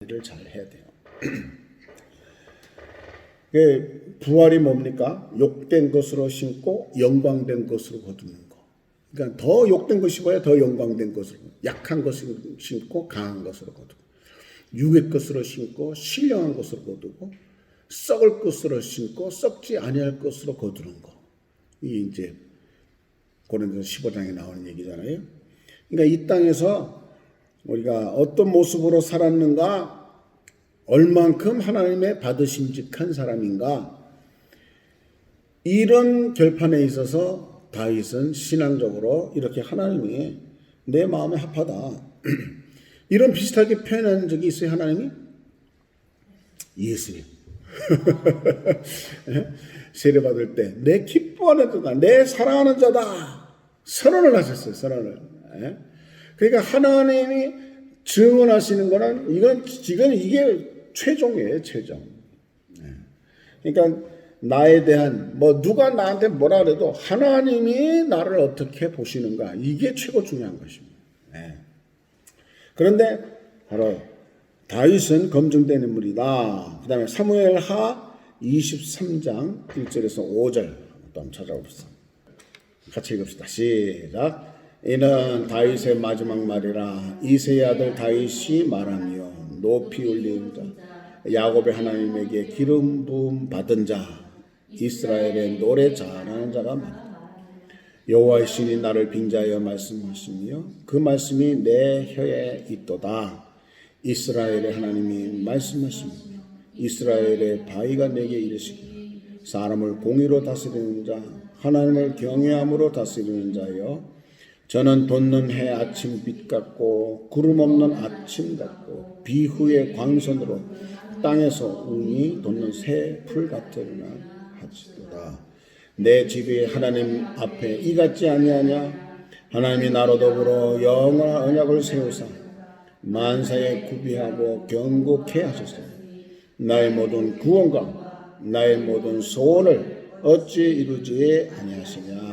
일을 잘 해야 돼요. 부활이 뭡니까? 욕된 것으로 심고 영광된 것으로 거두는 거. 그러니까 더 욕된 것이 뭐야? 더 영광된 것으로. 약한 것을 심고 강한 것으로 거두고, 육의 것으로 심고 신령한 것으로 거두고, 썩을 것으로 심고 썩지 아니할 것으로 거두는 거. 이게 이제 고린도서 15장에 나오는 얘기잖아요. 그러니까 이 땅에서 우리가 어떤 모습으로 살았는가, 얼만큼 하나님의 받으심직한 사람인가, 이런 결판에 있어서 다윗은 신앙적으로 이렇게 하나님이 내 마음에 합하다, 이런 비슷하게 표현한 적이 있어요. 하나님이 예수님 세례받을 때 내 기뻐하는 자다, 내 사랑하는 자다, 선언을 하셨어요. 선언을. 그러니까 하나님이 증언하시는 거는 이게 최종이에요. 최종. 그러니까 나에 대한 누가 나한테 뭐라 그래도 하나님이 나를 어떻게 보시는가, 이게 최고 중요한 것입니다. 그런데 바로 다윗은 검증된 인물이다. 그 다음에 사무엘하 23장 1절에서 5절 한번 찾아봅시다. 같이 읽읍시다. 시작. 이는 다윗의 마지막 말이라. 이새의 아들 다윗이 말하며 높이 올린 자, 야곱의 하나님에게 기름 부음 받은 자, 이스라엘의 노래 잘하는 자가 많다. 여호와의 신이 나를 빙자하여 말씀하시며 그 말씀이 내 혀에 있도다. 이스라엘의 하나님이 말씀하시며 이스라엘의 바위가 내게 이르시기를, 사람을 공의로 다스리는 자, 하나님을 경외함으로 다스리는 자여, 저는 돋는 해 아침빛 같고 구름 없는 아침 같고 비후의 광선으로 땅에서 운이 돋는 새 풀 같으리라 하시도다. 내 집이 하나님 앞에 이같지 아니하냐? 하나님이 나로 더불어 영원한 언약을 세우사 만사에 구비하고 경고케 하셨으니 나의 모든 구원과 나의 모든 소원을 어찌 이루지 아니하시냐.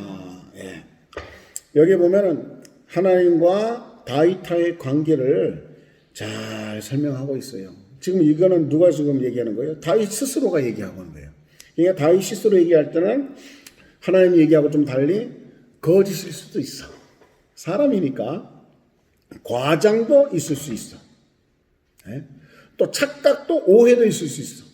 여기 보면은 하나님과 다윗과의 관계를 잘 설명하고 있어요. 지금 이거는 누가 지금 얘기하는 거예요? 다윗 스스로가 얘기하고 있는 거예요. 그러니까 다윗 스스로 얘기할 때는 하나님 얘기하고 좀 달리 거짓일 수도 있어. 사람이니까 과장도 있을 수 있어. 또 착각도 오해도 있을 수 있어.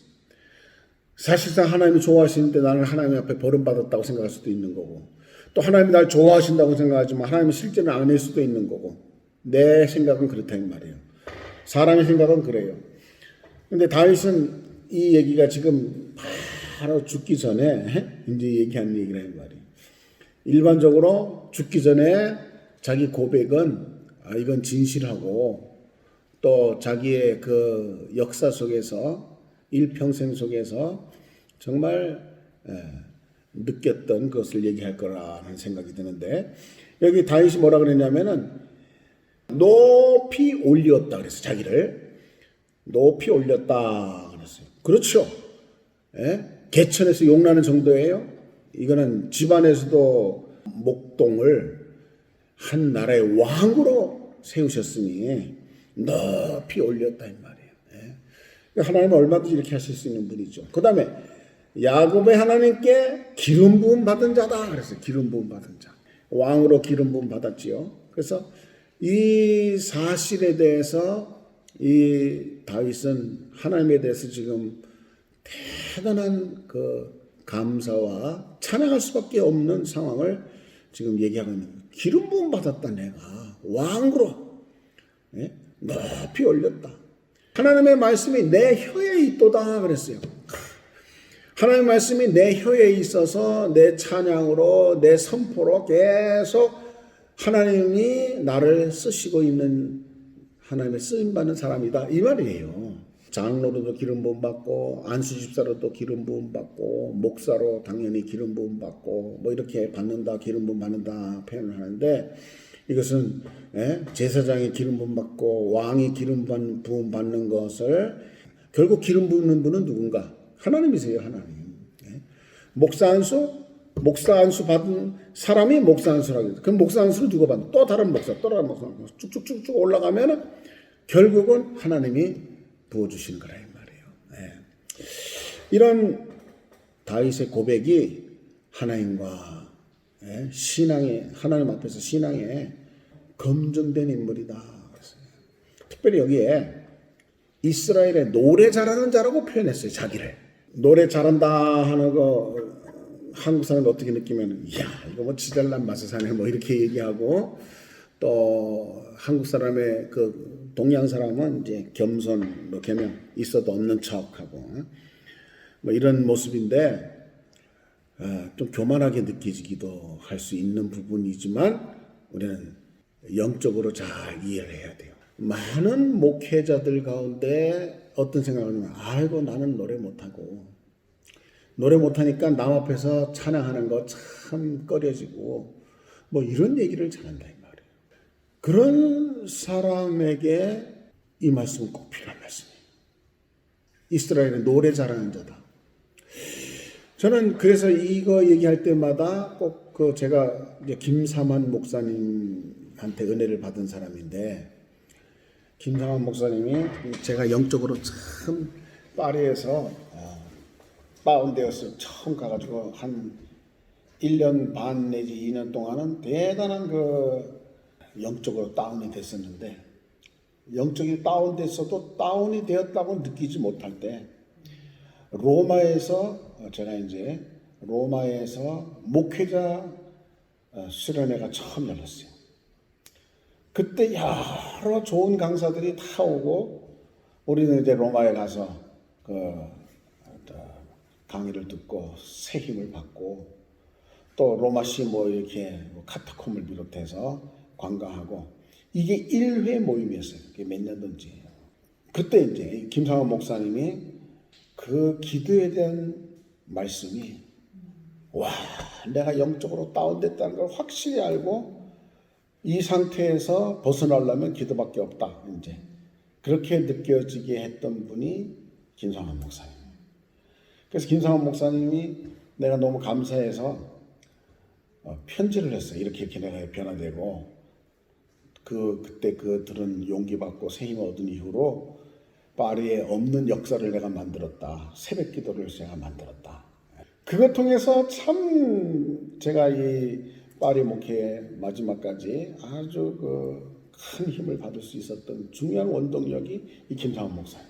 사실상 하나님이 좋아하시는데 나는 하나님 앞에 버림받았다고 생각할 수도 있는 거고, 또 하나님이 날 좋아하신다고 생각하지만 하나님은 실제는 아닐 수도 있는 거고, 내 생각은 그렇다는 말이에요. 사람의 생각은 그래요. 근데 다윗은 이 얘기가 지금 바로 죽기 전에 이제 얘기하는 얘기라는 말이에요. 일반적으로 죽기 전에 자기 고백은 이건 진실하고, 또 자기의 그 역사 속에서 일평생 속에서 정말 느꼈던 것을 얘기할 거라는 생각이 드는데, 여기 다윗이 뭐라 그랬냐면은 높이 올렸다 그랬어요. 자기를 높이 올렸다 그랬어요. 그렇죠. 개천에서 용나는 정도예요. 이거는 집안에서도 목동을 한 나라의 왕으로 세우셨으니 높이 올렸다 이 말이에요. 하나님은 얼마든지 이렇게 하실 수 있는 분이죠. 그 다음에 야곱의 하나님께 기름 부음 받은 자다 그랬어요. 기름 부음 받은 자, 왕으로 기름 부음 받았지요. 그래서 이 사실에 대해서 이 다윗은 하나님에 대해서 지금 대단한 그 감사와 찬양할 수밖에 없는 상황을 지금 얘기하고 있는 거예요. 기름 부음 받았다, 내가 왕으로 높이 올렸다. 하나님의 말씀이 내 혀에 있도다 그랬어요. 하나님의 말씀이 내 혀에 있어서 내 찬양으로, 내 선포로 계속 하나님이 나를 쓰시고 있는 하나님의 쓰임받는 사람이다 이 말이에요. 장로로도 기름 부음 받고, 안수 집사로도 기름 부음 받고, 목사로 당연히 기름 부음 받고, 이렇게 받는다, 기름 부음 받는다 표현을 하는데, 이것은 제사장이 기름 부음 받고 왕이 기름 부음 받는 것을, 결국 기름 부는 분은 누군가? 하나님이세요. 하나님. 목사 안수 받은 사람이 목사 안수라고 해요. 그럼 목사 안수를 누가 받는? 또 다른 목사, 또 다른 목사, 쭉쭉쭉쭉 올라가면은 결국은 하나님이 부어주시는 거라 이 말이에요. 네. 이런 다윗의 고백이 하나님과 신앙의 하나님 앞에서 신앙에 검증된 인물이다. 특별히 여기에 이스라엘의 노래 잘하는 자라고 표현했어요. 자기를 노래 잘한다 하는 거 한국 사람이 어떻게 느끼면 이야 이거 뭐 지잘난 맛을 사네 뭐 이렇게 얘기하고 또 한국 사람의 그 동양 사람은 이제 겸손 뭐 개명 있어도 없는 척하고 뭐 이런 모습인데 좀 교만하게 느껴지기도 할 수 있는 부분이지만 우리는 영적으로 잘 이해를 해야 돼요. 많은 목회자들 가운데 어떤 생각을 하냐면 아이고 나는 노래 못하고 노래 못하니까 남 앞에서 찬양하는 거 참 꺼려지고 뭐 이런 얘기를 잘한다 이 말이에요. 그런 사람에게 이 말씀은 꼭 필요한 말씀이에요. 이스라엘의 노래 잘하는 자다. 저는 그래서 이거 얘기할 때마다 꼭 그 제가 이제 김삼환 목사님한테 은혜를 받은 사람인데 김삼환 목사님이 제가 영적으로 참 파리에서 다운되었어요. 처음 가가지고 한 1년 반 내지 2년 동안은 대단한 그 영적으로 다운이 됐었는데 영적이 다운됐어도 다운이 되었다고 느끼지 못할 때 로마에서 제가 이제 로마에서 목회자 수련회가 처음 열렸어요. 그때 여러 좋은 강사들이 다 오고 우리는 이제 로마에 가서 그 강의를 듣고 새 힘을 받고 또 로마시 뭐 이렇게 카타콤을 비롯해서 관광하고 이게 1회 모임이었어요. 그게 몇 년든지. 그때 이제 김상원 목사님이 그 기도에 대한 말씀이 와 내가 영적으로 다운됐다는 걸 확실히 알고 이 상태에서 벗어나려면 기도밖에 없다. 이제 그렇게 느껴지게 했던 분이 김상원 목사님. 그래서 김상원 목사님이 내가 너무 감사해서 편지를 했어요. 이렇게 내가 변화되고 그때 들은 용기 받고 새 힘을 얻은 이후로 파리에 없는 역사를 내가 만들었다. 새벽 기도를 제가 만들었다. 그것 통해서 참 제가 이 파리 목회 마지막까지 아주 큰 힘을 받을 수 있었던 중요한 원동력이 이 김상원 목사님.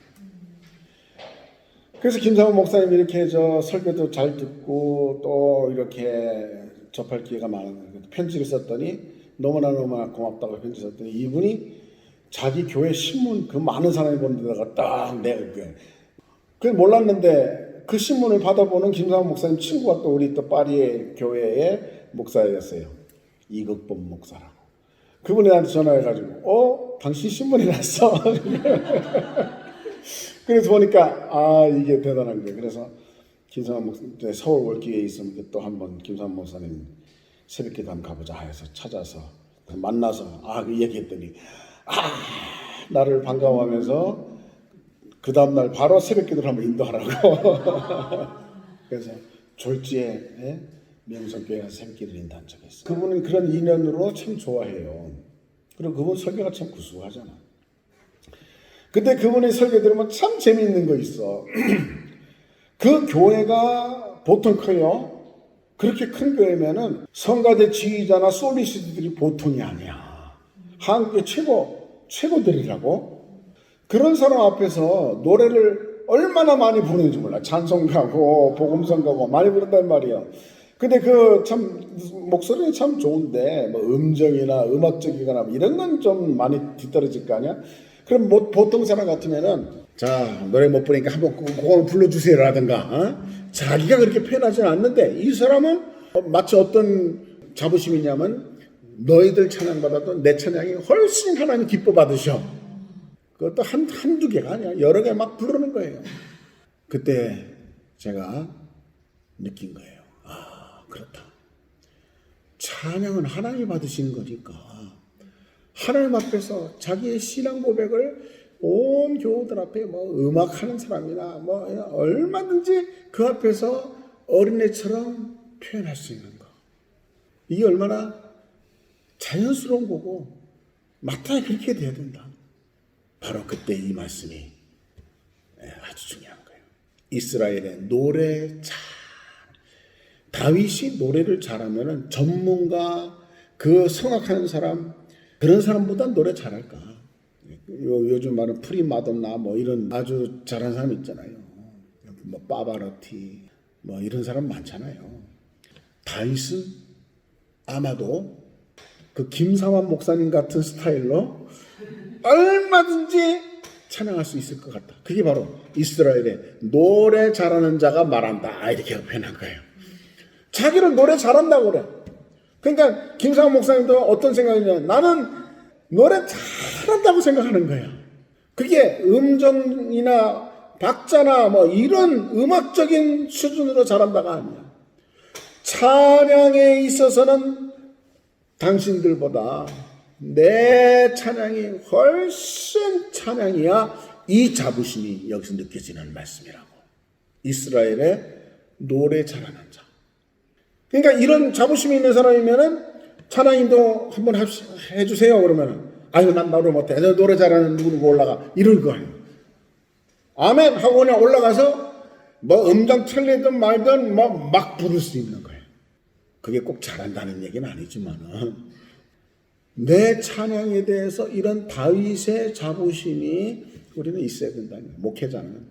그래서 김상원 목사님이 이렇게 설교도 잘 듣고 또 이렇게 접할 기회가 많은 편지를 썼더니 너무나 고맙다고 편지 썼더니 이분이 자기 교회 신문 그 많은 사람이 본 데다가 딱 그 몰랐는데 그 신문을 받아보는 김상원 목사님 친구가 또 우리 또 파리의 교회의 목사였어요. 이극범 목사라고. 그분이 나한테 전화해가지고 당신 신문에 났어. 그래서 보니까 이게 대단한 거예요. 그래서 김상원 목사님 서울 올 기회에 있으면 또 한번 김상원 목사님 새벽기도 한번 가보자 해서 찾아서 만나서 그 얘기했더니 나를 반가워하면서 그 다음날 바로 새벽기도를 한번 인도하라고. 그래서 졸지에 명성교회 가서 새벽기도를 인도한 적이 있어요. 그분은 그런 인연으로 참 좋아해요. 그리고 그분 설교가 참 구수하잖아. 근데 그분의 설교 들으면 참 재미있는 거 있어. 그 교회가 보통 커요. 그렇게 큰 교회면은 성가대 지휘자나 솔리시들이 보통이 아니야. 한국의 최고들이라고. 그런 사람 앞에서 노래를 얼마나 많이 부르는지 몰라. 찬송가고 복음성가고 많이 부른단 말이야. 근데 참 목소리는 참 좋은데 뭐 음정이나 음악적이거나 이런 건 좀 많이 뒤떨어질 거 아니야. 그럼 뭐 보통 사람 같으면은 자 노래 못 부르니까 한번 그거 불러주세요라든가 자기가 그렇게 표현하지는 않는데 이 사람은 마치 어떤 자부심이냐면 너희들 찬양받아도 내 찬양이 훨씬 하나님 기뻐 받으셔. 그것도 한두 개가 아니야. 여러 개 막 부르는 거예요. 그때 제가 느낀 거예요. 그렇다. 찬양은 하나님이 받으시는 거니까 하나님 앞에서 자기의 신앙 고백을 온 교우들 앞에 음악하는 사람이나 얼마든지 그 앞에서 어린애처럼 표현할 수 있는 거. 이게 얼마나 자연스러운 거고 마땅히 그렇게 돼야 된다. 바로 그때 이 말씀이 이스라엘의 노래 잘. 다윗이 노래를 잘하면 전문가, 그 성악하는 사람, 그런 사람보다 노래 잘할까? 요즘 말은 프리마돈나 뭐 이런 아주 잘하는 사람 있잖아요. 뭐 파바로티 뭐 이런 사람 많잖아요. 다윗은 아마도 그 김상환 목사님 같은 스타일로 얼마든지 찬양할 수 있을 것 같다. 그게 바로 이스라엘의 노래 잘하는 자가 말한다. 이렇게 표현한 거예요. 자기를 노래 잘한다고 그래. 그러니까 김상환 목사님도 어떤 생각이냐. 나는 노래 잘한다고 생각하는 거야. 그게 음정이나 박자나 뭐 이런 음악적인 수준으로 잘한다가 아니야. 찬양에 있어서는 당신들보다 내 찬양이 훨씬 찬양이야. 이 자부심이 여기서 느껴지는 말씀이라고. 이스라엘의 노래 잘하는 자. 그러니까 이런 자부심이 있는 사람이면은 찬양인도 한번 해주세요. 그러면은 아유 난 노래 못해. 너 노래 잘하는 누구 올라가. 이럴 거 아니에요. 아멘 하고 그냥 올라가서 뭐 음정 틀리든 말든 뭐 막 부를 수 있는 거예요. 그게 꼭 잘한다는 얘기는 아니지만은 내 찬양에 대해서 이런 다윗의 자부심이 우리는 있어야 된다는 거예요. 목회자는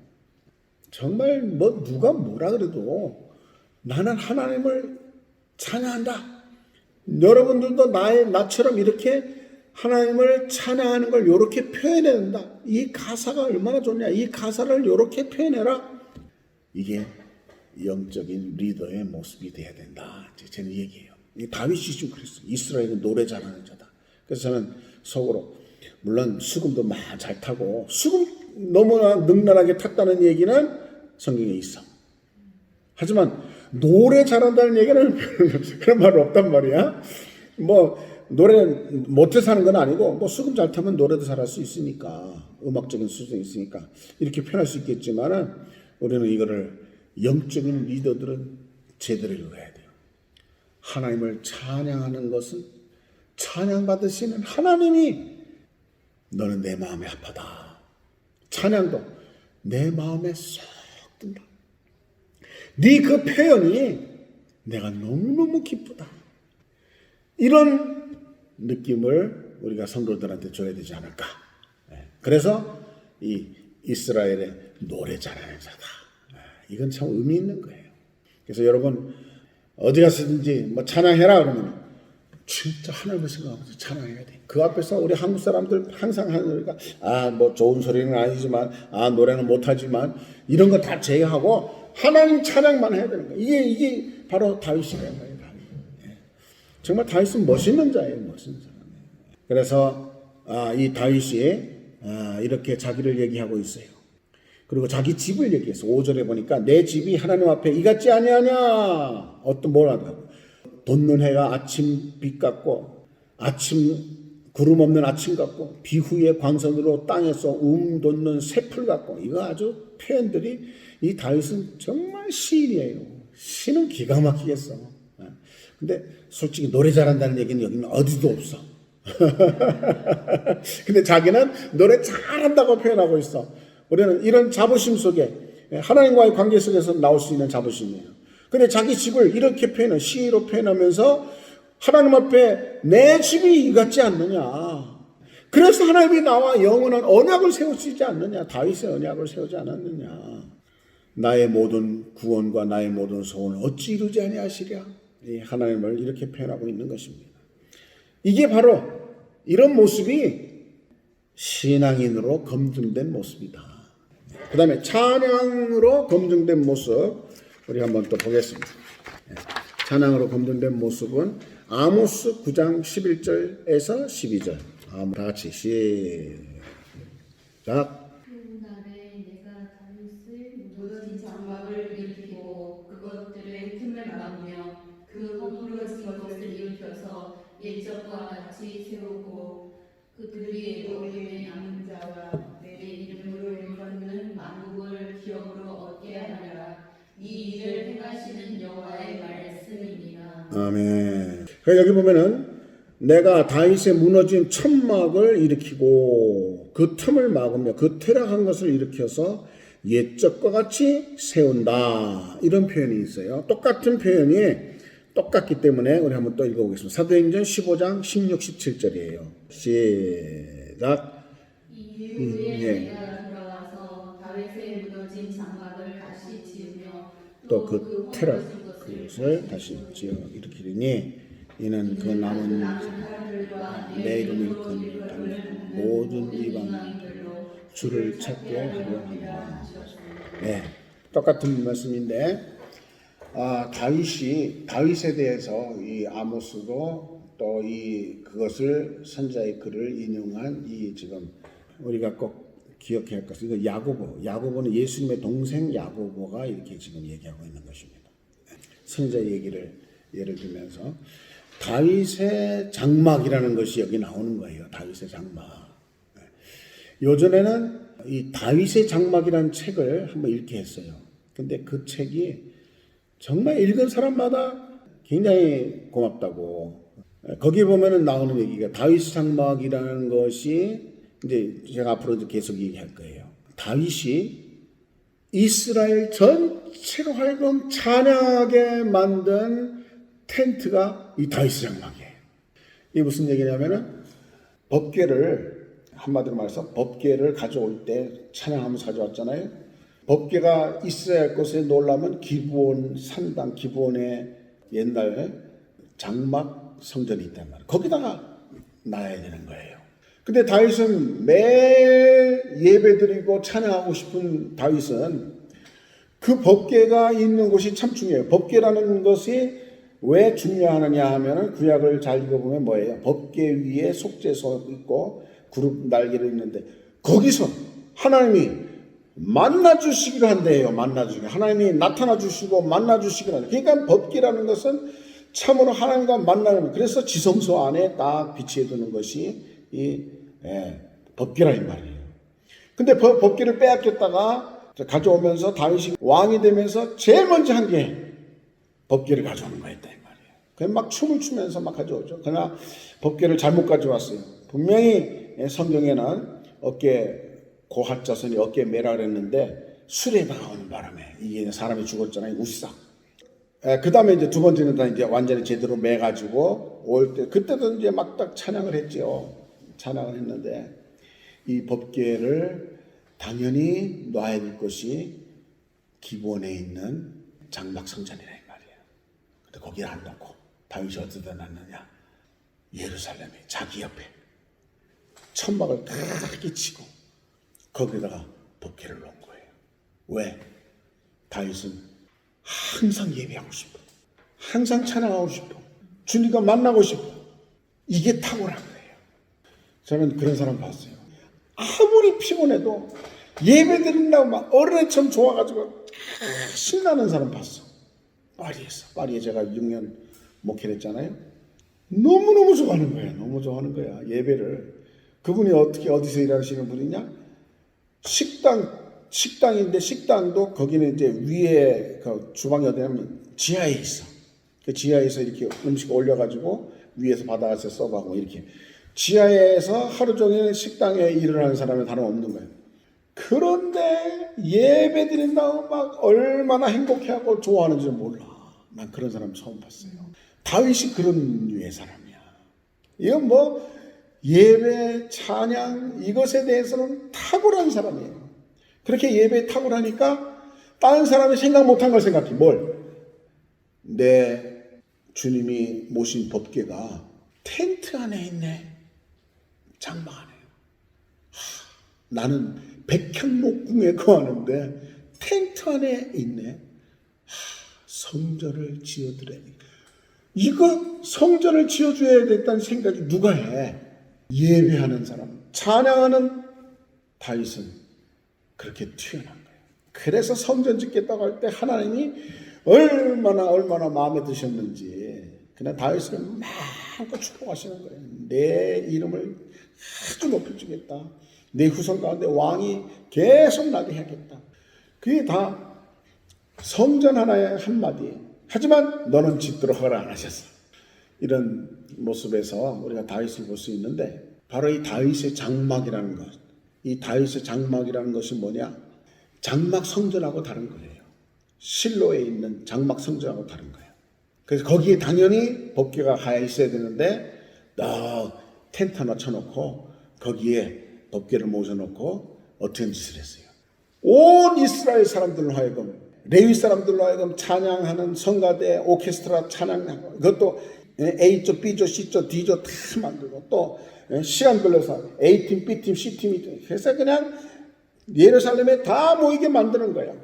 정말 뭐 누가 뭐라 그래도 나는 하나님을 찬양한다. 여러분들도 나처럼 이렇게 하나님을 찬양하는 걸 이렇게 표현해야 된다. 이 가사가 얼마나 좋냐. 이 가사를 이렇게 표현해라. 이게 영적인 리더의 모습이 돼야 된다. 저는 얘기해요. 다윗이 좀 그랬어요. 이스라엘은 노래 잘하는 자다. 그래서 저는 속으로 물론 수금도 막 잘 타고 수금 너무나 능란하게 탔다는 얘기는 성경에 있어. 하지만 노래 잘한다는 얘기는 그런 말 없단 말이야. 뭐 노래 못해서 하는 건 아니고 뭐 수금 잘 타면 노래도 잘할 수 있으니까 음악적인 수준이 있으니까 이렇게 표현할 수 있겠지만은 우리는 이거를 영적인 리더들은 제대로 읽어야 돼요. 하나님을 찬양하는 것은 찬양받으시는 하나님이 너는 내 마음에 아파다. 찬양도 내 마음에 쏙 든다. 네 그 표현이 내가 너무너무 기쁘다. 이런 느낌을 우리가 성도들한테 줘야 되지 않을까. 그래서 이 이스라엘의 노래 잘하는 자다. 이건 참 의미 있는 거예요. 그래서 여러분 어디 가서든지 뭐 찬양해라 그러면 진짜 하나님을 생각하면서 찬양해야 돼. 그 앞에서 우리 한국 사람들 항상 하는 거니까 뭐 좋은 소리는 아니지만 노래는 못하지만 이런 거 다 제외하고 하나님 찬양만 해야 되는 거예요. 이게 바로 다윗이라는 거예요. 정말 다윗은 멋있는 자예요. 멋있는 사람이에요. 그래서 이 다윗이 이렇게 자기를 얘기하고 있어요. 그리고 자기 집을 얘기해서 5절에 보니까 내 집이 하나님 앞에 이같지 아니하냐. 뭐라고 돋는 해가 아침 빛 같고 구름 없는 아침 같고 비후의 광선으로 땅에서 돋는 새풀 같고. 이거 아주 표현들이 이 다윗은 정말 시인이에요. 시는 기가 막히겠어. 근데 솔직히 노래 잘한다는 얘기는 여기는 어디도 없어. 근데 자기는 노래 잘한다고 표현하고 있어. 우리는 이런 자부심 속에 하나님과의 관계 속에서 나올 수 있는 자부심이에요. 근데 자기 집을 이렇게 시로 표현하면서 하나님 앞에 내 집이 이 같지 않느냐. 그래서 하나님이 나와 영원한 언약을 세우시지 않느냐. 다윗의 언약을 세우지 않았느냐. 나의 모든 구원과 나의 모든 소원을 어찌 이루지 아니하시랴. 하나님을 이렇게 표현하고 있는 것입니다. 이게 바로 이런 모습이 신앙인으로 검증된 모습이다. 그 다음에 찬양으로 검증된 모습 우리 한번 또 보겠습니다. 찬양으로 검증된 모습은 아모스 9장 11절에서 12절. 다 같이 시작. 일적과 같이 세우고 그들이 에돔에 남은 자와 내 이름으로 일컫는 만국을 기업으로 얻게 하리라. 이 일을 행하시는 여호와의 말씀이니라. 아멘. 여기 보면은 내가 다윗의 무너진 천막을 일으키고 그 틈을 막으며 그 퇴락한 것을 일으켜서 옛적과 같이 세운다. 이런 표현이 있어요. 똑같은 표현이 똑같기 때문에 우리 한번 또 읽어보겠습니다. 사도행전 15장 16, 17절이에요. 시작. 이후에 예. 내가 돌아와서 다윗의 무너진 장막을 다시 지으며 또 그 테라 그것을 다시 지어 일으키리니 이는 그 남은 사람들과 내 이름을 일컫는 모든 이방인들로 주를 찾게 하려 합니다. 네, 똑같은 말씀인데 다윗에 대해서 이 아모스도 또 그것을 선자의 글을 인용한 이 지금 우리가 꼭 기억해야 할 것은 이거 야고보는 예수님의 동생 야고보가 이렇게 지금 얘기하고 있는 것입니다. 선자 얘기를 예를 들면서 다윗의 장막이라는 것이 여기 나오는 거예요. 다윗의 장막. 요전에는 이 다윗의 장막이라는 책을 한번 읽게 했어요. 근데 그 책이 정말 읽은 사람마다 굉장히 고맙다고. 거기 보면은 나오는 얘기가 다윗의 장막이라는 것이 이제 제가 앞으로도 계속 얘기할 거예요. 다윗이 이스라엘 전체로 하여금 찬양하게 만든 텐트가 이 다윗의 장막이에요. 이게 무슨 얘기냐면은 법궤를 한마디로 말해서 법궤를 가져올 때 찬양하면서 가져왔잖아요. 법궤가 있어야 할 곳에 놓으려면 기브온 산당 기브온에 옛날 장막 성전이 있단 말이에요. 거기다가 놔야 되는 거예요. 근데 다윗은 매일 예배드리고 찬양하고 싶은 다윗은 그 법궤가 있는 곳이 참 중요해요. 법궤라는 것이 왜 중요하느냐 하면은 구약을 잘 읽어보면 뭐예요? 법궤 위에 속죄소 있고 그룹 날개를 있는데 거기서 하나님이 만나주시기로 한대요. 만나주시기. 하나님이 나타나주시고 만나주시기로 한대요. 그러니까 법궤라는 것은 참으로 하나님과 만나는, 그래서 지성소 안에 딱 비치해 두는 것이 법궤라 이 말이에요. 근데 법궤를 빼앗겼다가 가져오면서 다윗이 왕이 되면서 제일 먼저 한 게 법궤를 가져오는 거였다 이 말이에요. 그냥 막 춤을 추면서 막 가져오죠. 그러나 법궤를 잘못 가져왔어요. 분명히 성경에는 고핫 자손이 어깨에 매라 그랬는데 술에 나오는 바람에 이게 사람이 죽었잖아요. 우싹. 그 다음에 이제 두 번째는 다 이제 완전히 제대로 매가지고 올 때 그때도 이제 막 딱 찬양을 했죠. 찬양을 했는데 이 법궤를 당연히 놔야 될 것이 기본에 있는 장막 성전이라 이 말이에요. 근데 거기를 안 놓고 다윗이 어디다 놨느냐? 예루살렘에 자기 옆에 천막을 크게 치고 거기다가 법궤를 놓은 거예요. 왜? 다윗은 항상 예배하고 싶어. 항상 찬양하고 싶어. 주님과 만나고 싶어. 이게 탁월한 거예요. 저는 그런 사람 봤어요. 아무리 피곤해도 예배 드린다고 막 어린애처럼 좋아가지고 신나는 사람 봤어. 파리에 제가 6년 목회를 했잖아요. 너무너무 좋아하는 거야. 너무 좋아하는 거야. 예배를. 그분이 어디서 일하시는 분이냐? 식당인데 식당도 거기는 이제 위에 그 주방이 어디냐면 지하에 있어. 그 지하에서 이렇게 음식 올려가지고 위에서 받아가서 서브하고 이렇게. 지하에서 하루 종일 식당에 일을 하는 사람은 다름없는 거예요. 그런데 예배 드린다고 막 얼마나 행복해하고 좋아하는지 몰라. 난 그런 사람 처음 봤어요. 다윗이 그런 류의 사람이야. 이건 뭐 예배, 찬양 이것에 대해서는 탁월한 사람이에요. 그렇게 예배에 탁월하니까 다른 사람이 생각 못한 걸 생각해. 뭘? 내 주님이 모신 법궤가 텐트 안에 있네. 장막 안에. 나는 백향목궁에 거하는데 텐트 안에 있네. 성전을 지어드려야 돼. 이거 성전을 지어줘야 됐다는 생각이 누가 해? 예배하는 사람, 찬양하는 다윗은 그렇게 튀어난 거예요. 그래서 성전 짓겠다고 할 때 하나님이 얼마나 마음에 드셨는지 그냥 다윗을 마음껏 축복하시는 거예요. 내 이름을 아주 높여주겠다. 내 후손 가운데 왕이 계속 나게 하겠다. 그게 다 성전 하나의 한마디. 하지만 너는 짓도록 허락 안 하셨어. 이런 모습에서 우리가 다윗을 볼 수 있는데 바로 이 다윗의 장막이라는 것. 이 다윗의 장막이라는 것이 뭐냐? 장막 성전하고 다른 거예요. 실로에 있는 장막 성전하고 다른 거예요. 그래서 거기에 당연히 법궤가 가 있어야 되는데 텐트 하나 쳐놓고 거기에 법궤를 모셔놓고 어떤 짓을 했어요. 온 이스라엘 사람들로 하여금, 레위 사람들로 하여금 찬양하는 성가대 오케스트라 찬양하고, 그것도 A조, B조, C조, D조 다 만들고, 또 시간 걸려서 A팀, B팀, C팀이 해서 그냥 예루살렘에 다 모이게 만드는 거야.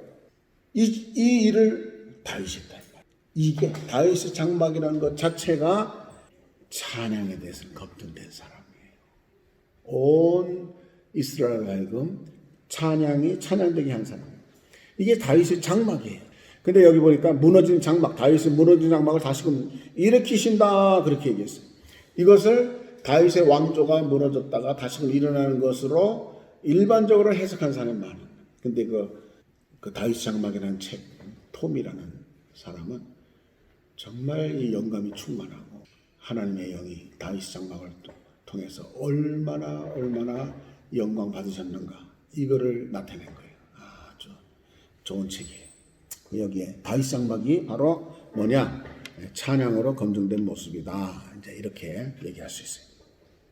이 일을 다윗이 했다. 이게 다윗의 장막이라는 것 자체가 찬양에 대해서 검증된 사람이에요. 온 이스라엘 하여금 찬양되게 한 사람. 이게 다윗의 장막이에요. 근데 여기 보니까 무너진 장막, 다윗의 무너진 장막을 다시금 일으키신다 그렇게 얘기했어요. 이것을 다윗의 왕조가 무너졌다가 다시금 일어나는 것으로 일반적으로 해석한 사람이 많아요. 근데 그 다윗 장막이라는 책, 톰이라는 사람은 정말 이 영감이 충만하고 하나님의 영이 다윗 장막을 통해서 얼마나 영광 받으셨는가 이거를 나타낸 거예요. 아주 좋은 책이에요. 여기에 다윗 장막이 바로 뭐냐? 찬양으로 검증된 모습이다. 이제 이렇게 얘기할 수 있어요.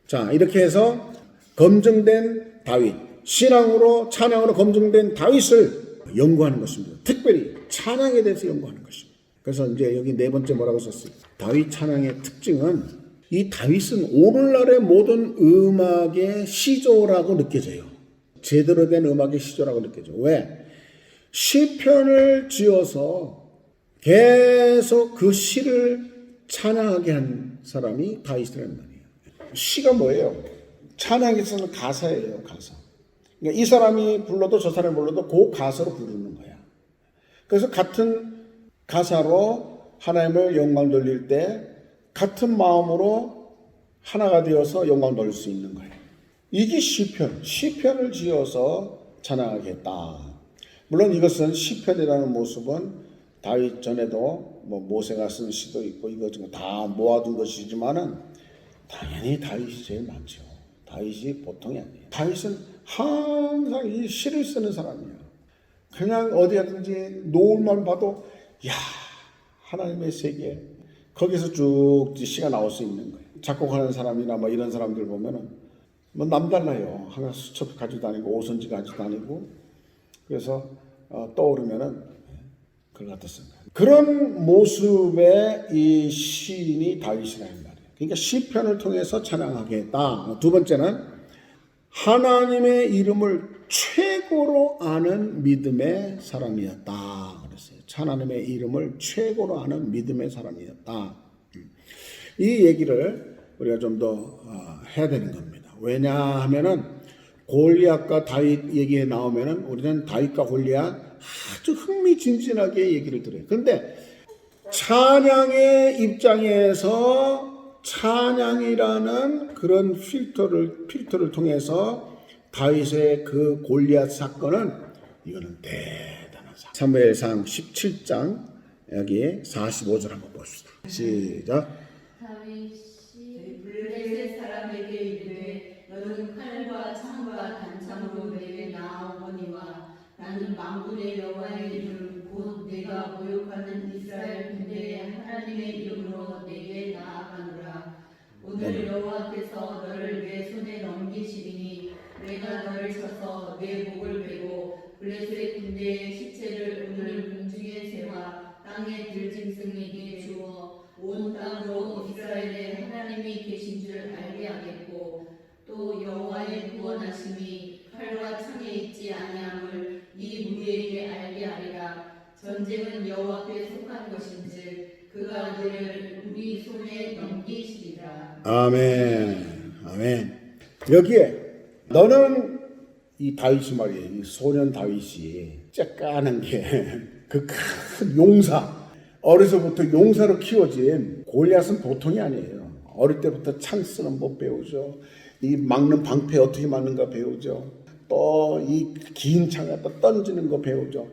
자, 이렇게 해서 검증된 다윗, 신앙으로 찬양으로 검증된 다윗을 연구하는 것입니다. 특별히 찬양에 대해서 연구하는 것입니다. 그래서 이제 여기 네 번째 뭐라고 썼어요? 다윗 찬양의 특징은 이 다윗은 오늘날의 모든 음악의 시조라고 느껴져요. 제대로 된 음악의 시조라고 느껴져요. 왜? 시편을 지어서 계속 그 시를 찬양하게 한 사람이 다윗이라는 말이에요. 시가 뭐예요? 찬양에서는 가사예요, 가사. 그러니까 이 사람이 불러도 저 사람이 불러도 그 가사로 부르는 거야. 그래서 같은 가사로 하나님을 영광 돌릴 때 같은 마음으로 하나가 되어서 영광 돌릴 수 있는 거예요. 이게 시편을 지어서 찬양하겠다. 물론 이것은 시편이라는 모습은 다윗 전에도 뭐 모세가 쓴 시도 있고 이거 다 모아둔 것이지만은 당연히 다윗이 제일 많죠. 다윗이 보통이 아니에요. 다윗은 항상 이 시를 쓰는 사람이에요. 그냥 어디 가든지 노을만 봐도 야 하나님의 세계 거기서 쭉 시가 나올 수 있는 거예요. 작곡하는 사람이나 뭐 이런 사람들 보면은 뭐 남달라요. 항상 수첩 가지고 다니고 오선지 가지고 다니고 그래서 떠오르면은 그걸 갖다 쓴 거예요. 그런 모습의 이 시인이 다윗이라는 말이에요. 그러니까 시편을 통해서 찬양하겠다. 두 번째는 하나님의 이름을 최고로 아는 믿음의 사람이었다. 그랬어요. 하나님의 이름을 최고로 아는 믿음의 사람이었다. 이 얘기를 우리가 좀 더 해야 되는 겁니다. 왜냐하면은 골리앗과 다윗 얘기에 나오면은 우리는 다윗과 골리앗 아주 흥미진진하게 얘기를 들어요. 그런데 찬양의 입장에서 찬양이라는 그런 필터를 통해서 다윗의 그 골리앗 사건은 이거는 대단한 사건. 사무엘상 17장 여기 45절 한번 봅시다. 시작. 다윗이 블레셋 사람에게 이르되 너는 칼과 창과 단창으로 내게 나아오거니와 나는 만군의 여호와의 이름 곧 내가 모욕하는 이스라엘 군대의 하나님의 이름으로 내게 나아가노라. 오늘 여호와께서 너를 내 손에 넘기시리니 내가 너를 쳐서 내 목을 베고 블레셋 군대의 시체를 오늘 공중에 세워 땅의 들짐승에게 주어 온 땅으로 이스라엘에 하나님이 계신 줄 알게 하겠고 또 여호와의 구원하심이 칼과 창에 있지 아니함을 이 무리에게 알게 하리라. 전쟁은 여호와께 속한 것인즉 그가 너를 우리 손에 넘기시리라. 아멘. 아멘. 여기에 너는 이 다윗이 말이에요. 이 소년 다윗이 쬐까는 게 그 큰 용사. 어려서부터 용사로 키워진 골리앗은 보통이 아니에요. 어릴 때부터 창 쓰는 법 배우죠. 이 막는 방패 어떻게 막는가 배우죠. 또 이 긴 창 갖다 던지는 거 배우죠.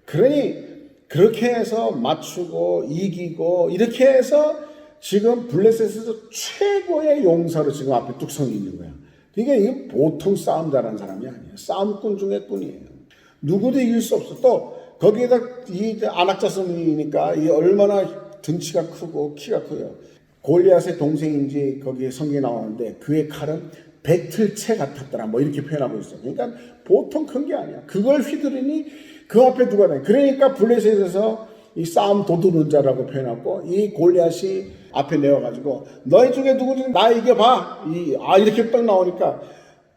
그러니 그렇게 해서 맞추고 이기고 이렇게 해서 지금 블레셋에서 최고의 용사로 지금 앞에 뚝 서 있는 거야. 그러니까 이게 보통 싸움 잘하는 사람이 아니에요. 싸움꾼 중에 꾼이에요. 누구도 이길 수 없어. 또 거기에다 이 안악자손이니까 이 얼마나 등치가 크고 키가 커요. 골리앗의 동생인지 거기에 성경에 나오는데 그의 칼은 배틀채 같았더라. 뭐 이렇게 표현하고 있어요. 그러니까 보통 큰 게 아니야. 그걸 휘두르니 그 앞에 누가 나. 그러니까 블레셋에서 이 싸움 도두는 자라고 표현하고 이 골리앗이 앞에 내어가지고 너희 중에 누구든지 나 이겨봐. 이렇게 딱 나오니까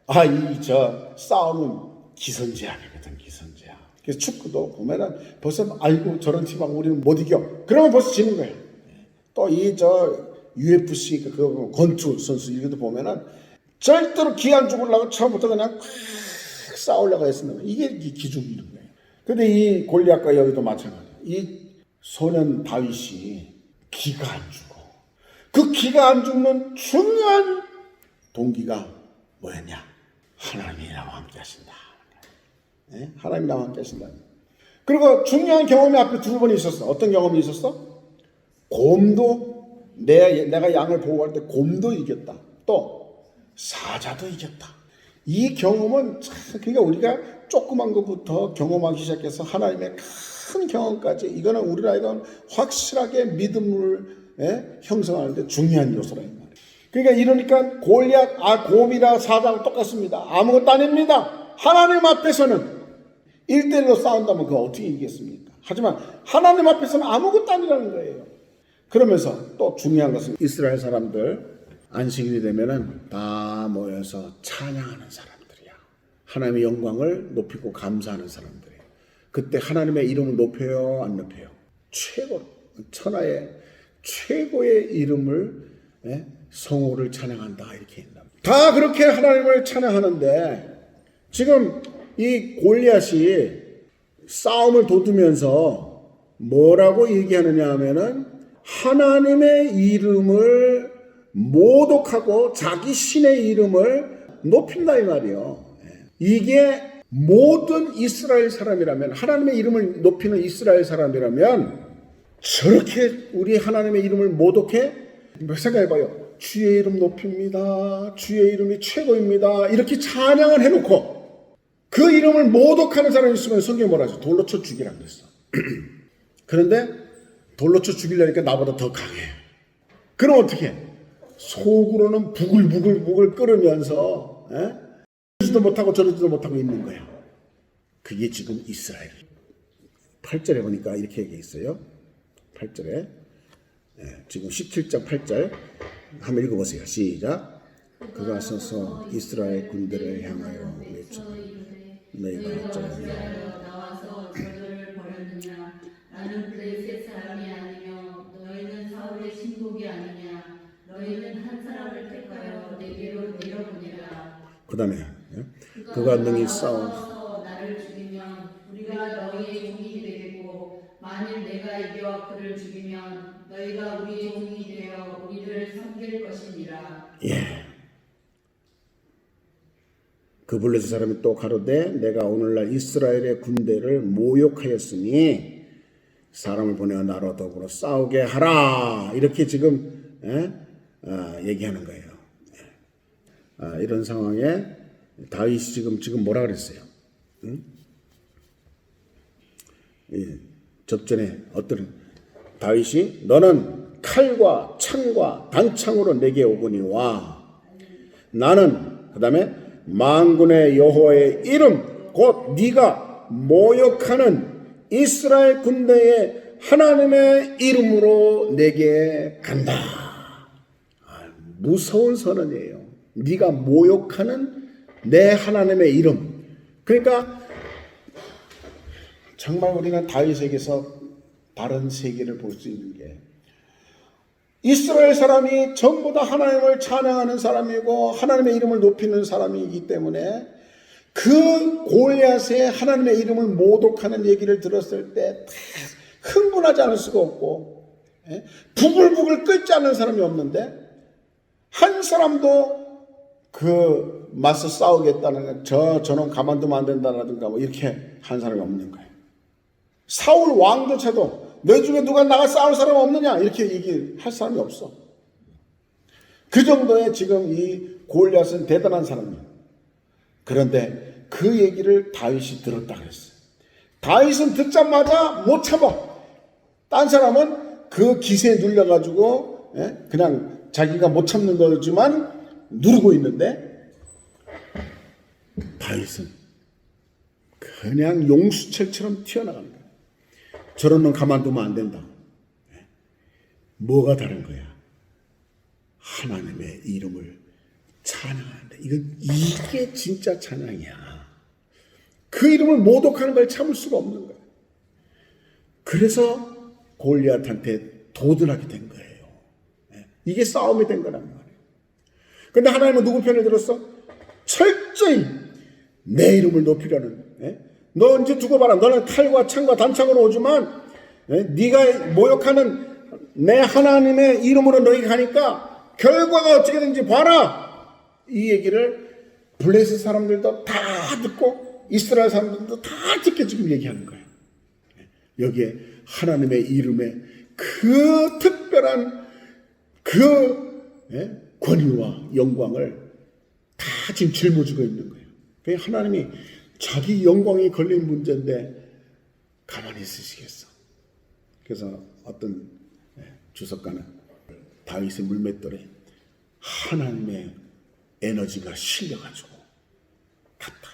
이 저 싸움은 기선제압이거든. 기선제압. 그래서 축구도 보면은 벌써 아이고 저런 팀하고 우리는 못 이겨. 그러면 벌써 지는 거예요. 또 이 저 UFC 그 권투 선수 이것도 보면은 절대로 기 안 죽으려고 처음부터 그냥 콱 싸우려고 했었는데 이게 기죽이는 거예요. 근데 이 골리앗과 여기도 마찬가지예요. 이 소년 다윗이 기가 안 죽어. 그 기가 안 죽는 중요한 동기가 뭐였냐? 하나님이 나와 함께 하신다. 네? 하나님이 나와 함께 하신다. 그리고 중요한 경험이 앞에 두 번 있었어. 어떤 경험이 있었어? 곰도 내가 양을 보호할 때 곰도 이겼다. 또 사자도 이겼다. 이 경험은 참 그러니까 우리가 조그만 것부터 경험하기 시작해서 하나님의 큰 경험까지 이거는 우리가 이건 확실하게 믿음을 형성하는데 중요한 요소라는 말이에요. 그러니까 이러니까 골리앗 곰이라 사자하고 똑같습니다. 아무것도 아닙니다. 하나님 앞에서는 1대1로 싸운다면 그거 어떻게 이기겠습니까? 하지만 하나님 앞에서는 아무것도 아니라는 거예요. 그러면서 또 중요한 것은 이스라엘 사람들 안식일이 되면은 다 모여서 찬양하는 사람들이야. 하나님의 영광을 높이고 감사하는 사람들이에요. 그때 하나님의 이름을 높여요, 안 높여요? 최고로 천하의 최고의 이름을 성호를 찬양한다 이렇게 했다. 다 그렇게 하나님을 찬양하는데 지금 이 골리앗이 싸움을 돋우면서 뭐라고 얘기하느냐 하면은 하나님의 이름을 모독하고 자기 신의 이름을 높인다 이 말이요. 이게 모든 이스라엘 사람이라면 하나님의 이름을 높이는 이스라엘 사람이라면 저렇게 우리 하나님의 이름을 모독해? 생각해봐요. 주의 이름 높입니다. 주의 이름이 최고입니다. 이렇게 찬양을 해놓고 그 이름을 모독하는 사람이 있으면 성경이 뭐라 하죠? 돌로 쳐 죽이라고 그랬어. 그런데 돌로 쳐 죽이려니까 나보다 더 강해. 그럼 어떻게 해? 속으로는 부글부글 끓으면서 저러지도 못하고 저러지도 못하고 있는 거야. 그게 지금 이스라엘. 8절에 보니까 이렇게 얘기했어요. 8절에 지금 17장 8절 한번 읽어보세요. 시작. 그가 서서 이스라엘 군대를 향하여 외쳐 너희가 어쩌냐 나와서 저들을 버렸느냐? 나는 블레셋 사람이 아니며 너희는 사울의 신복이 아니냐? 너희는 한 사람을 택하여 내게로 내려보내라. 그 다음에 그가 능히 싸워 나를 죽이면 우리가 너희의 종이 되고 만일 내가 이겨 그를 죽이면 너희가 우리의 종이 되어 우리를 섬길 것이니라. 그 블레셋 사람이 또 가로되 내가 오늘날 이스라엘의 군대를 모욕하였으니 사람을 보내어 나로 더불어 싸우게 하라. 이렇게 지금 얘기하는 거예요. 이런 상황에 다윗이 지금 뭐라 그랬어요? 접전에 어떤 다윗이 너는 칼과 창과 단창으로 내게 오거니와 나는 그 다음에 만군의 여호와의 이름 곧 네가 모욕하는 이스라엘 군대의 하나님의 이름으로 내게 간다. 무서운 선언이에요. 네가 모욕하는 내 하나님의 이름. 그러니까 정말 우리가 다윗에게서 다른 세계를 볼 수 있는 게 이스라엘 사람이 전부 다 하나님을 찬양하는 사람이고 하나님의 이름을 높이는 사람이기 때문에 그 골리앗의 하나님의 이름을 모독하는 얘기를 들었을 때 흥분하지 않을 수가 없고 부글부글 끓지 않는 사람이 없는데 한 사람도 그 맞서 싸우겠다는 저놈 가만두면 안 된다라든가 뭐 이렇게 한 사람이 없는 거예요. 사울 왕조차도 너 중에 누가 나가 싸울 사람 없느냐 이렇게 얘기할 사람이 없어. 그 정도의 지금 이 골리앗은 대단한 사람이에요. 그런데 그 얘기를 다윗이 들었다 그랬어요. 다윗은 듣자마자 못 참아. 딴 사람은 그 기세에 눌려가지고 그냥 자기가 못 참는 거지만 누르고 있는데, 다윗은 그냥 용수철처럼 튀어나가는 거야. 저런 놈 가만두면 안 된다. 뭐가 다른 거야? 하나님의 이름을 찬양한다. 이게 진짜 찬양이야. 그 이름을 모독하는 걸 참을 수가 없는 거야. 그래서 골리앗한테 도전하게 된 거예요. 이게 싸움이 된 거란 말이에요. 근데 하나님은 누구 편을 들었어? 철저히 내 이름을 높이려는. 너 이제 두고 봐라. 너는 칼과 창과 단창으로 오지만 네가 모욕하는 내 하나님의 이름으로 너희가 가니까 결과가 어떻게 되는지 봐라. 이 얘기를 블레셋 사람들도 다 듣고 이스라엘 사람들도 다 듣게 지금 얘기하는 거예요. 여기에 하나님의 이름의 그 특별한 그 권위와 영광을 다 지금 짊어지고 있는 거예요. 하나님이 자기 영광이 걸린 문제인데 가만히 있으시겠어. 그래서 어떤 주석가는 다윗의 물맷돌에 하나님의 에너지가 실려가지고 갔다.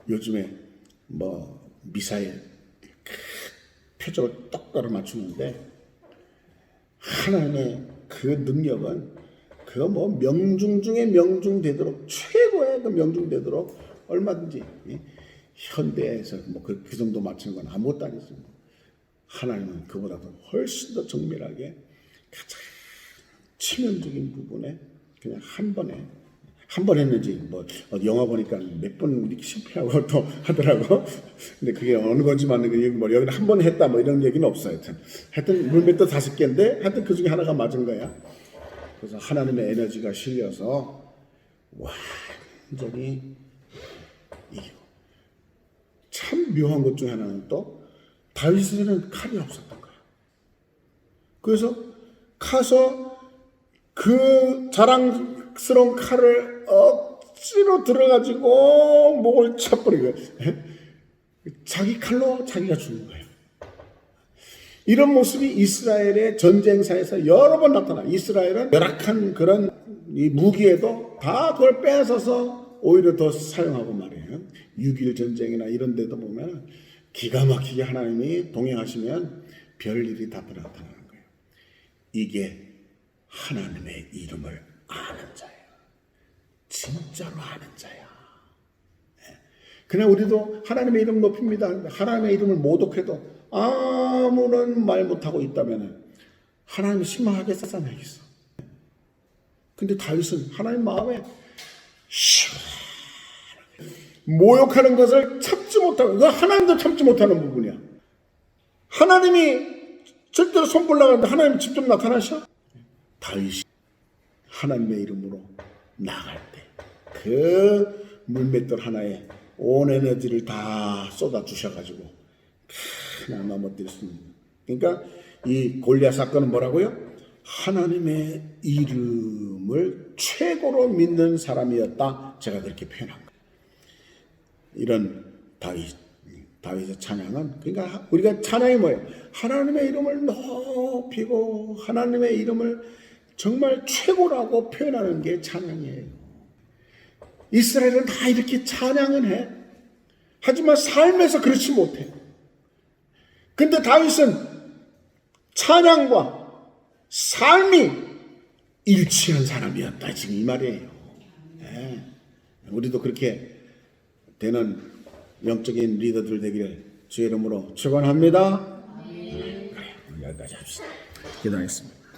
요즘에 뭐 미사일 표적을 똑바로 맞추는데 하나님의 그 능력은 그 뭐 명중 중에 명중 되도록 최고의 그 명중 되도록 얼마든지 현대에서 뭐 그 정도 맞추는 건 아무것도 아니죠. 하나님은 그보다도 훨씬 더 정밀하게 가장 치명적인 부분에 그냥 한 번 했는지 뭐 영화 보니까 몇 번 이렇게 실패하고 또 하더라고. 근데 그게 어느 건지만 뭐 여기는 한 번 했다 뭐 이런 얘기는 없어요. 하여튼 물맷도 5개인데 하여튼 그 중에 하나가 맞은 거야. 그래서 하나님의 에너지가 실려서 완전히 이기고. 참 묘한 것 중에 하나는 또 다윗에게는 칼이 없었던 거야. 그래서 가서 그 자랑스러운 칼을 억지로 들어가지고 목을 쳐버리고 자기 칼로 자기가 죽는 거예요. 이런 모습이 이스라엘의 전쟁사에서 여러 번 나타나. 이스라엘은 열악한 그런 이 무기에도 다 그걸 뺏어서 오히려 더 사용하고 말이에요. 6.1 전쟁이나 이런 데도 보면 기가 막히게 하나님이 동행하시면 별일이 다 나타나는 거예요. 이게 하나님의 이름을 아는 자예요. 진짜로 아는 자야. 그냥 우리도 하나님의 이름 높입니다. 하나님의 이름을 모독해도 아무런 말 못하고 있다면 하나님이 실망하겠어, 안 하겠어? 근데 다윗은 하나님 마음에 모욕하는 것을 참지 못하고, 이거 하나님도 참지 못하는 부분이야. 하나님이 절대로 손볼 나가는데 하나님 직접 나타나셔? 다윗이 하나님의 이름으로 나갈 때 그 물맷돌 하나에 온 에너지를 다 쏟아 주셔가지고 그냥 넘어뜨릴 수 있는. 그러니까 이 골리앗 사건은 뭐라고요? 하나님의 이름을 최고로 믿는 사람이었다. 제가 그렇게 표현한 거예요. 이런 다윗의 찬양은, 그러니까 우리가 찬양이 뭐예요? 하나님의 이름을 높이고 하나님의 이름을 정말 최고라고 표현하는 게 찬양이에요. 이스라엘은 다 이렇게 찬양은 해. 하지만 삶에서 그렇지 못해. 근데 다윗은 찬양과 삶이 일치한 사람이었다. 지금 이 말이에요. 네. 우리도 그렇게 되는 영적인 리더들 되기를 주의 이름으로 축원합니다. 그래요. 여기까지 합시다. 기도하겠습니다.